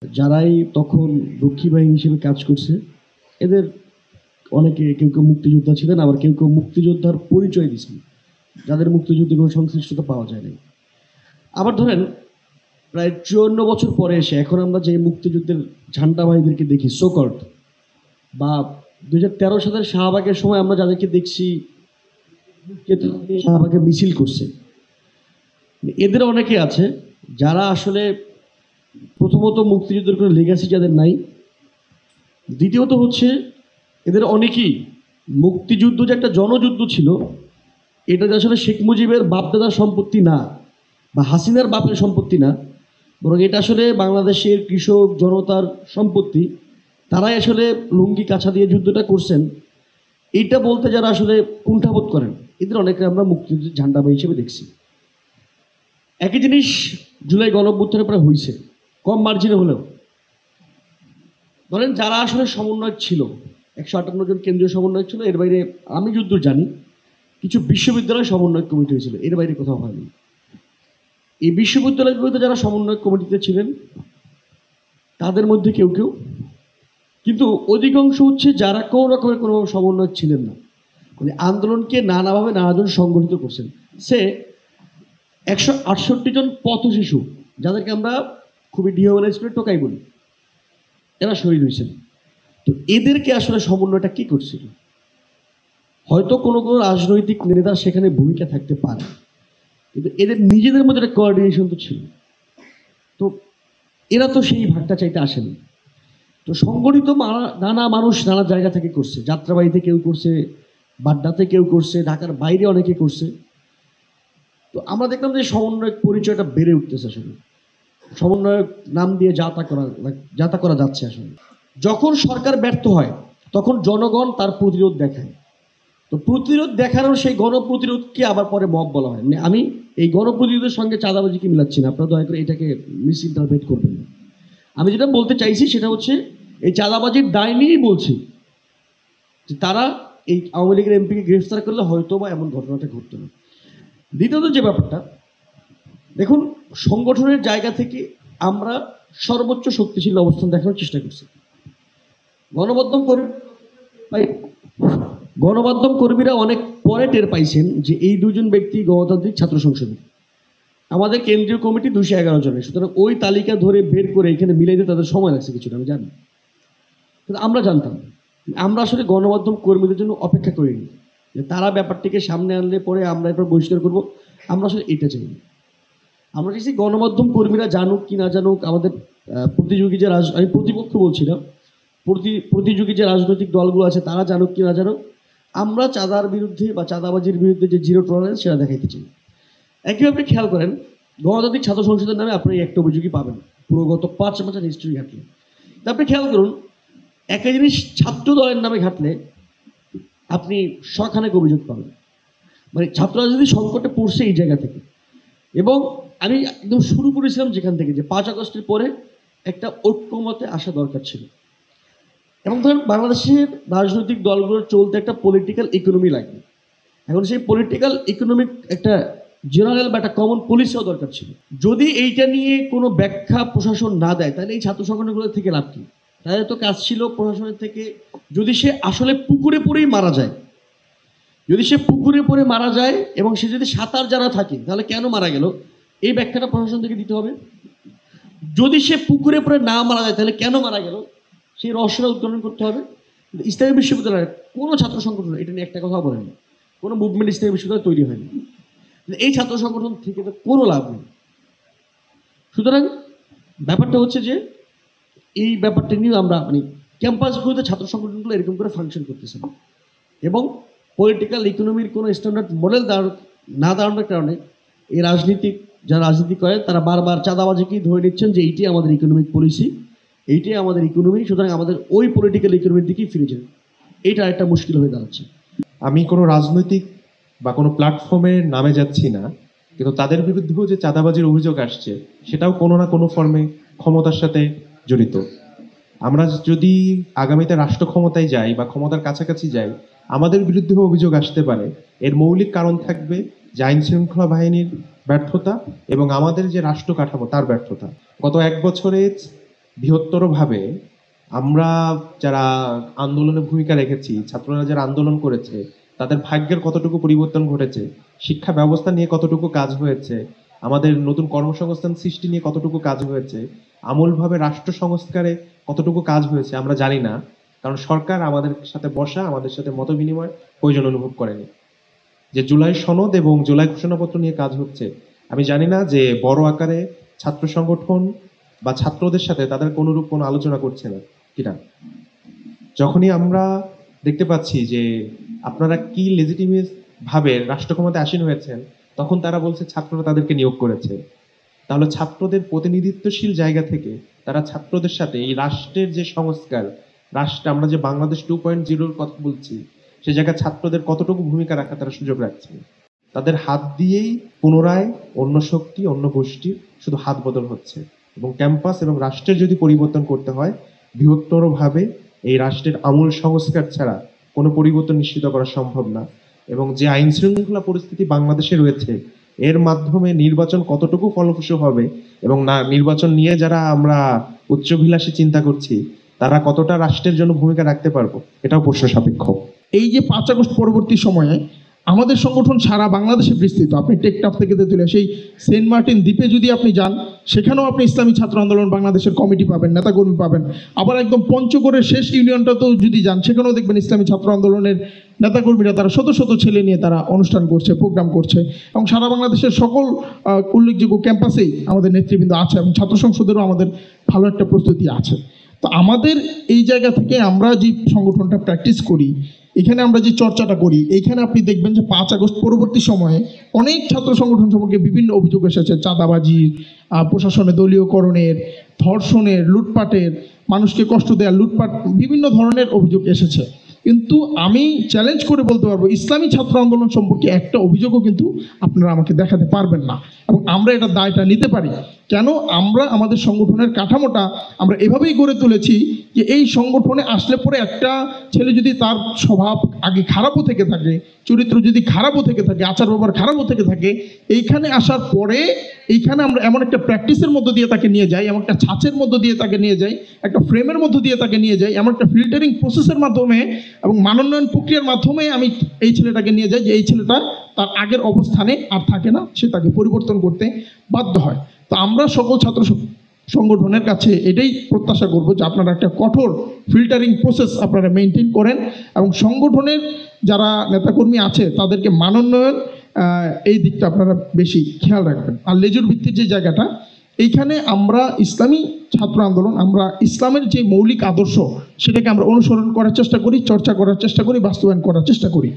যারাই তখন রক্ষী বাহিনী হিসেবে কাজ করছে, এদের অনেকে কেউ কেউ মুক্তিযোদ্ধা ছিলেন, আবার কেউ কেউ মুক্তিযোদ্ধার পরিচয় দিয়েছেন, যাদের মুক্তিযুদ্ধে কোনো সংশ্লিষ্টতা পাওয়া যায় নাই। আবার ধরেন প্রায় 54 বছর পরে এসে এখন আমরা যে মুক্তিযুদ্ধের ঝান্ডাবাহীদেরকে দেখি সোকল্ড, বা 2013 সালের শাহবাগের সময় আমরা যাদেরকে দেখছি শাহবাগে মিছিল করছে, এদের অনেকে আছে যারা আসলে প্রথমত মুক্তিযুদ্ধের কোনো লেগাসি যাদের নাই, দ্বিতীয়ত হচ্ছে এদের অনেকেই মুক্তিযুদ্ধ যে একটা জনযুদ্ধ ছিল, এটা যে আসলে শেখ মুজিবের বাপদাদার সম্পত্তি না বা হাসিনার বাপের সম্পত্তি না, বরং এটা আসলে বাংলাদেশের কৃষক জনতার সম্পত্তি। তারাই আসলে লুঙ্গি কাছা দিয়ে যুদ্ধটা করছেন, এইটা বলতে যারা আসলে কুণ্ঠাবোধ করেন, এদের অনেকে আমরা মুক্তিযুদ্ধের ঝান্ডাবাহী হিসেবে দেখছি। একই জিনিস জুলাই গণঅভ্যুত্থানের পরে হয়েছে, কম মার্জিনে হলেও। ধরেন যারা আসলে সমন্বয়ক ছিল, 158 জন কেন্দ্রীয় সমন্বয়ক ছিল, এর বাইরে আমি যদ্দূর জানি কিছু বিশ্ববিদ্যালয় সমন্বয়ক কমিটি হয়েছিল, এর বাইরে কোথাও হয়নি। এই বিশ্ববিদ্যালয়গুলোতে যারা সমন্বয়ক কমিটিতে ছিলেন তাদের মধ্যে কেউ কেউ, কিন্তু অধিকাংশ হচ্ছে যারা কোনো রকমের কোনো সমন্বয়ক ছিলেন না, মানে আন্দোলনকে নানাভাবে নানাজন সংগঠিত করছেন। সে 168 জন পথ শিশু, যাদেরকে আমরা খুবই ডিহোমানাইজ করে টোকাই বলি, এরা শহীদ হয়েছেন। তো এদেরকে আসলে সমন্বয়টা কি করছিল? হয়তো কোনো কোনো রাজনৈতিক নেতার সেখানে ভূমিকা থাকতে পারে, কিন্তু এদের নিজেদের মধ্যে একটা কোঅর্ডিনেশন তো ছিল। তো এরা তো সেই ভাগটা চাইতে আসেনি। তো সংগঠিত নানা মানুষ নানা জায়গা থেকে করছে, যাত্রাবাড়িতে কেউ করছে, বাড্ডাতে কেউ করছে, ঢাকার বাইরে অনেকে করছে। তো আমরা দেখলাম যে সমন্বয়ক পরিচয়টা বেড়ে উঠতেছে, আসলে সমন্বয়ক নাম দিয়ে যাতা করা যাচ্ছে। আসলে যখন সরকার ব্যর্থ হয় তখন জনগণ তার প্রতিরোধ দেখায়। তো প্রতিরোধ দেখানোর সেই গণপ্রতিরোধকে আবার পরে মব বলা হয়। মানে আমি এই গণপ্রতিরোধের সঙ্গে চাঁদাবাজিকে মিলাচ্ছি না, আপনারা দয়া করে এটাকে মিস ইন্টারপ্রেট করবেন না। আমি যেটা বলতে চাইছি সেটা হচ্ছে এই চাঁদাবাজির দায় নিয়েই বলছি যে তারা এই আওয়ামী লীগের এমপিকে গ্রেফতার করলে হয়তো বা এমন ঘটনাটা ঘটতো না। দ্বিতীয়ত যে ব্যাপারটা, দেখুন, সংগঠনের জায়গা থেকে আমরা সর্বোচ্চ শক্তিশালী অবস্থান দেখানোর চেষ্টা করছি। গণমাধ্যম কর্মী গণমাধ্যম কর্মীরা অনেক পরে টের পাইছেন যে এই দুজন ব্যক্তি গণতান্ত্রিক ছাত্র সংসদে, আমাদের কেন্দ্রীয় কমিটি 211 জনের, সুতরাং ওই তালিকা ধরে বের করে এখানে মিলাইতে তাদের সময় লাগছে কিছুটা, আমি জানি। কিন্তু আমরা জানতাম, আমরা আসলে গণমাধ্যম কর্মীদের জন্য অপেক্ষা করিনি যে তারা ব্যাপারটিকে সামনে আনলে পরে আমরা এরপর বহিষ্কার করবো। আমরা আসলে এটা চাই। আমরা চাইছি গণমাধ্যম কর্মীরা জানুক কি না জানুক, আমাদের প্রতিযোগী যে আমি প্রতিপক্ষ বলছিলাম, প্রতিযোগী যে রাজনৈতিক দলগুলো আছে তারা জানুক কি না জানুক, আমরা চাঁদার বিরুদ্ধে বা চাঁদাবাজির বিরুদ্ধে যে জিরো টলারেন্স সেটা দেখাইতে চাই। একইভাবে খেয়াল করেন, গণতান্ত্রিক ছাত্র সংসদের নামে আপনি একটা অভিযোগই পাবেন পুরো গত 5 বছর হিস্ট্রি ঘাটলে। আপনি খেয়াল করুন, একটা জিনিস ছাত্র দলের নামে ঘাটলে আপনি শখানেক অভিযোগ পাবেন। মানে ছাত্র রাজনীতি সংকটে পড়ছে এই জায়গা থেকে। এবং আমি একদম শুরু করেছিলাম যেখান থেকে, যে 5 আগস্টের পরে একটা ঐক্যমতে আসা দরকার ছিল। এবং ধরেন বাংলাদেশের রাজনৈতিক দলগুলোর চলতে একটা পলিটিক্যাল ইকোনমি লাগবে। এখন সেই পলিটিক্যাল ইকোনমিক একটা জেনারেল বা একটা কমন পলিসিও দরকার ছিল। যদি এইটা নিয়ে কোনো ব্যাখ্যা প্রশাসন না দেয়, তাহলে এই ছাত্র সংগঠনগুলো থেকে লাভ কি? তাদের তো কাজ ছিল প্রশাসনের থেকে, যদি সে আসলে পুকুরে পড়েই মারা যায়, যদি সে পুকুরে পড়ে মারা যায় এবং সে যদি সাঁতার জানা থাকে তাহলে কেন মারা গেল, এই ব্যাখ্যাটা প্রশাসন থেকে দিতে হবে। যদি সে পুকুরে পড়ে না মারা যায় তাহলে কেন মারা গেল, সেই রহস্যটা উদ্ঘাটন করতে হবে। ইসলামী বিশ্ববিদ্যালয়ের কোনো ছাত্র সংগঠন এটা নিয়ে একটা কথা বলেনি, কোনো মুভমেন্ট ইসলামী বিশ্ববিদ্যালয় তৈরি হয়নি। এই ছাত্র সংগঠন থেকে তো কোনো লাভ নেই। সুতরাং ব্যাপারটা হচ্ছে যে এই ব্যাপারটা নিয়ে আমরা মানে ক্যাম্পাসগুলোতে ছাত্র সংগঠনগুলো এরকম করে ফাংশন করতেছে না, এবং পলিটিক্যাল ইকোনমির কোনো স্ট্যান্ডার্ড মডেল না দাঁড়ানোর কারণে এই যারা রাজনীতি করে তারা বারবার চাঁদাবাজিকেই ধরে নিচ্ছেন যে এইটাই আমাদের ইকোনমিক পলিসি, এইটাই আমাদের ইকোনমি, সুতরাং আমাদের ওই পলিটিক্যাল ইকোনমির দিকেই ফিরে যাবে। এইটা একটা মুশকিল হয়ে দাঁড়াচ্ছে। আমি কোনো রাজনৈতিক বা কোনো প্ল্যাটফর্মের নামে যাচ্ছি না, কিন্তু তাদের বিরুদ্ধেও যে চাঁদাবাজির অভিযোগ আসছে সেটাও কোনো না কোনো ফর্মে ক্ষমতার সাথে জড়িত। আমরা যদি আগামীতে রাষ্ট্র ক্ষমতায় যাই বা ক্ষমতার কাছাকাছি যাই, আমাদের বিরুদ্ধেও অভিযোগ আসতে পারে। এর মৌলিক কারণ থাকবে যে আইন শৃঙ্খলা বাহিনীর ব্যর্থতা এবং আমাদের যে রাষ্ট্র কাঠামো তার ব্যর্থতা। গত 1 বছরে বৃহত্তরভাবে আমরা যারা আন্দোলনে ভূমিকা রেখেছি, ছাত্ররা যারা আন্দোলন করেছে, তাদের ভাগ্যের কতটুকু পরিবর্তন ঘটেছে, শিক্ষা ব্যবস্থা নিয়ে কতটুকু কাজ হয়েছে, আমাদের নতুন কর্মসংস্থান সৃষ্টি নিয়ে কতটুকু কাজ হয়েছে, আমূলভাবে রাষ্ট্র সংস্কারে কতটুকু কাজ হয়েছে আমরা জানি না, কারণ সরকার আমাদের সাথে বসা, আমাদের সাথে মত বিনিময় প্রয়োজন অনুভব করেনি। যে জুলাই সনদ এবং জুলাই ঘোষণাপত্র নিয়ে কাজ হচ্ছে, আমি জানি না যে বড় আকারে ছাত্র সংগঠন বা ছাত্রদের সাথে তাদের কোনরূপ কোনো আলোচনা করছে না কিনা। যখনই আমরা দেখতে পাচ্ছি যে আপনারা কি লেজিটিমেট ভাবে রাষ্ট্র ক্ষমতায় আসীন হয়েছেন, তখন তারা বলছে ছাত্ররা তাদেরকে নিয়োগ করেছে। তাহলে ছাত্রদের প্রতিনিধিত্বশীল জায়গা থেকে তারা ছাত্রদের সাথে এই রাষ্ট্রের যে সংস্কার, রাষ্ট্র আমরা যে বাংলাদেশ 2.0-র কথা বলছি, সে জায়গায় ছাত্রদের কতটুকু ভূমিকা রাখা তারা সুযোগ রাখছে। তাদের হাত দিয়েই পুনরায় অন্য শক্তি, অন্য গোষ্ঠী শুধু হাত বদল হচ্ছে, এবং ক্যাম্পাস এবং রাষ্ট্রের যদি পরিবর্তন করতে হয়, বৃহত্তরভাবে এই রাষ্ট্রের আমূল সংস্কার ছাড়া কোনো পরিবর্তন নিশ্চিত করা সম্ভব না। এবং যে আইন শৃঙ্খলা পরিস্থিতি বাংলাদেশে রয়েছে, এর মাধ্যমে নির্বাচন কতটুকু ফলপ্রসূ হবে এবং না নির্বাচন নিয়ে যারা আমরা উচ্চাভিলাষী চিন্তা করছি, তারা কতটা রাষ্ট্রের জন্য ভূমিকা রাখতে পারবো, এটাও প্রশ্ন সাপেক্ষ। এই যে 5 আগস্ট পরবর্তী সময়ে আমাদের সংগঠন সারা বাংলাদেশে বিস্তৃত। আপনি টেকটাপ থেকে তেঁতুলিয়া, সেই সেন্ট মার্টিন দ্বীপে যদি আপনি যান, সেখানেও আপনি ইসলামী ছাত্র আন্দোলন বাংলাদেশের কমিটি পাবেন, নেতাকর্মী পাবেন। আবার একদম পঞ্চগড়ের শেষ ইউনিয়নটাতেও যদি যান, সেখানেও দেখবেন ইসলামী ছাত্র আন্দোলনের নেতাকর্মীরা, তারা শত শত ছেলে নিয়ে তারা অনুষ্ঠান করছে, প্রোগ্রাম করছে, এবং সারা বাংলাদেশের সকল উল্লেখযোগ্য ক্যাম্পাসেই আমাদের নেতৃবৃন্দ আছে, এবং ছাত্র সংসদেরও আমাদের ভালো একটা প্রস্তুতি আছে। তো আমাদের এই জায়গা থেকে আমরা যে সংগঠনটা প্র্যাকটিস করি, এখানে আমরা যে চর্চাটা করি, এইখানে আপনি দেখবেন যে 5 আগস্ট পরবর্তী সময়ে অনেক ছাত্র সংগঠন সম্পর্কে বিভিন্ন অভিযোগ এসেছে, চাঁদাবাজির, প্রশাসনে দলীয়করণের, ধর্ষণের, লুটপাটের, মানুষকে কষ্ট দেওয়ার, লুটপাট, বিভিন্ন ধরনের অভিযোগ এসেছে। কিন্তু আমি চ্যালেঞ্জ করে বলতে পারবো, ইসলামী ছাত্র আন্দোলন সম্পর্কে একটা অভিযোগও কিন্তু আপনারা আমাকে দেখাতে পারবেন না, এবং আমরা এটা দায়টা নিতে পারি। কেন? আমরা আমাদের সংগঠনের কাঠামোটা আমরা এভাবেই গড়ে তুলেছি যে এই সংগঠনে আসলে পরে একটা ছেলে যদি তার স্বভাব আগে খারাপও থেকে থাকে, চরিত্র যদি খারাপও থেকে থাকে, আচার ব্যবহার খারাপও থেকে থাকে, এইখানে আসার পরে এইখানে আমরা এমন একটা প্র্যাকটিসের মধ্য দিয়ে তাকে নিয়ে যাই, এমন একটা ছাঁচের মধ্য দিয়ে তাকে নিয়ে যাই, একটা ফ্রেমের মধ্য দিয়ে তাকে নিয়ে যাই, এমন একটা ফিল্টারিং প্রসেসের মাধ্যমে এবং মানোন্নয়ন প্রক্রিয়ার মাধ্যমে আমি এই ছেলেটাকে নিয়ে যাই যে এই ছেলেটা তার আগের অবস্থানে আর থাকে না, সে তাকে পরিবর্তন করতে বাধ্য হয়। তো আমরা সকল ছাত্র সংগঠনের কাছে এটাই প্রত্যাশা করব যে আপনারা একটা কঠোর ফিল্টারিং প্রসেস আপনারা মেনটেন করেন, এবং সংগঠনের যারা নেতাকর্মী আছে তাদেরকে মানোন্নয়ন, এই দিকটা আপনারা বেশি খেয়াল রাখবেন। আর লেজুর ভিত্তির যে জায়গাটা, এইখানে আমরা ইসলামী ছাত্র আন্দোলন, আমরা ইসলামের যে মৌলিক আদর্শ সেটাকে আমরা অনুসরণ করার চেষ্টা করি, চর্চা করার চেষ্টা করি, বাস্তবায়ন করার চেষ্টা করি।